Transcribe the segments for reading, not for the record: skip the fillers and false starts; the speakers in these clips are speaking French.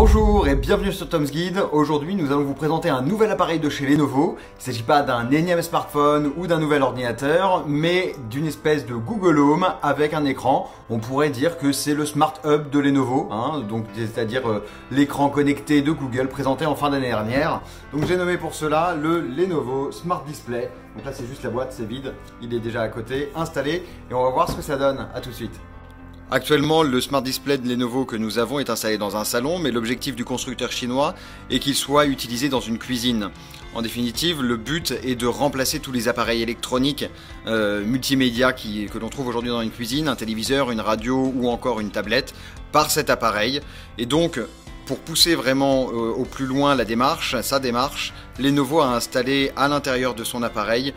Bonjour et bienvenue sur Tom's Guide. Aujourd'hui, nous allons vous présenter un nouvel appareil de chez Lenovo. Il ne s'agit pas d'un énième smartphone ou d'un nouvel ordinateur, mais d'une espèce de Google Home avec un écran. On pourrait dire que c'est le Smart Hub de Lenovo, donc c'est-à-dire l'écran connecté de Google présenté en fin d'année dernière. Donc j'ai nommé pour cela le Lenovo Smart Display. Donc là, c'est juste la boîte, c'est vide. Il est déjà à côté, installé, et on va voir ce que ça donne. À tout de suite. Actuellement, le Smart Display de Lenovo que nous avons est installé dans un salon, mais l'objectif du constructeur chinois est qu'il soit utilisé dans une cuisine. En définitive, le but est de remplacer tous les appareils électroniques multimédia que l'on trouve aujourd'hui dans une cuisine, un téléviseur, une radio ou encore une tablette, par cet appareil. Et donc, pour pousser vraiment au plus loin sa démarche, Lenovo a installé à l'intérieur de son appareil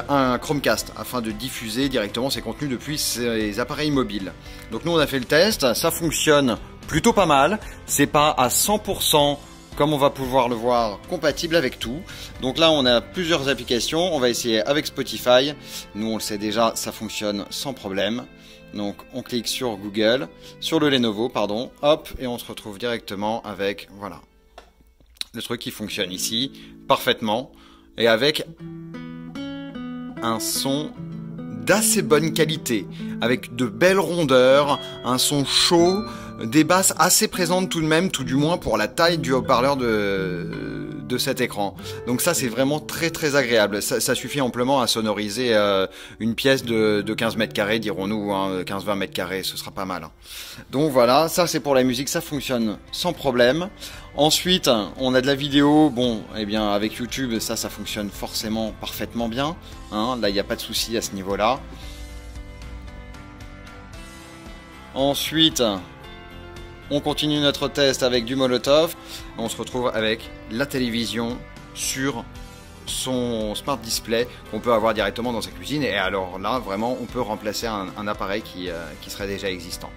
un Chromecast afin de diffuser directement ses contenus depuis ses appareils mobiles. Donc nous on a fait le test, ça fonctionne plutôt pas mal, c'est pas à 100% comme on va pouvoir le voir compatible avec tout. Donc là on a plusieurs applications, on va essayer avec Spotify, nous on le sait déjà, ça fonctionne sans problème. Donc on clique sur Google, sur le Lenovo pardon, hop, et on se retrouve directement avec, voilà, le truc qui fonctionne ici parfaitement et avec un son d'assez bonne qualité, avec de belles rondeurs, un son chaud, des basses assez présentes tout de même, tout du moins pour la taille du haut-parleur de cet écran. Donc ça c'est vraiment très agréable, ça suffit amplement à sonoriser une pièce de 15 mètres carrés, dirons-nous, 15-20 mètres carrés, ce sera pas mal. Donc voilà, ça c'est pour la musique, ça fonctionne sans problème. Ensuite, on a de la vidéo, bon, eh bien avec YouTube, ça fonctionne forcément parfaitement bien, là il n'y a pas de souci à ce niveau-là. Ensuite, on continue notre test avec du Molotov, on se retrouve avec la télévision sur son Smart Display qu'on peut avoir directement dans sa cuisine, et alors là vraiment on peut remplacer un appareil qui serait déjà existant.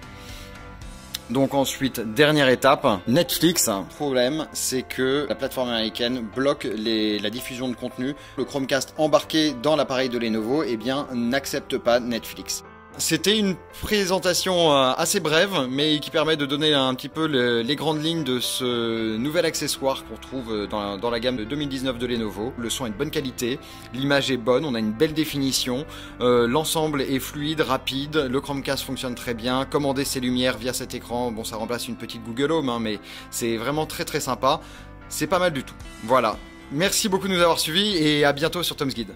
Donc ensuite, dernière étape, Netflix. Le problème, c'est que la plateforme américaine bloque la diffusion de contenu. Le Chromecast embarqué dans l'appareil de Lenovo, eh bien, n'accepte pas Netflix. C'était une présentation assez brève, mais qui permet de donner un petit peu les grandes lignes de ce nouvel accessoire qu'on trouve dans la gamme de 2019 de Lenovo. Le son est de bonne qualité, l'image est bonne, on a une belle définition, l'ensemble est fluide, rapide, le Chromecast fonctionne très bien, commander ses lumières via cet écran, bon ça remplace une petite Google Home, mais c'est vraiment très sympa, c'est pas mal du tout. Voilà, merci beaucoup de nous avoir suivis et à bientôt sur Tom's Guide.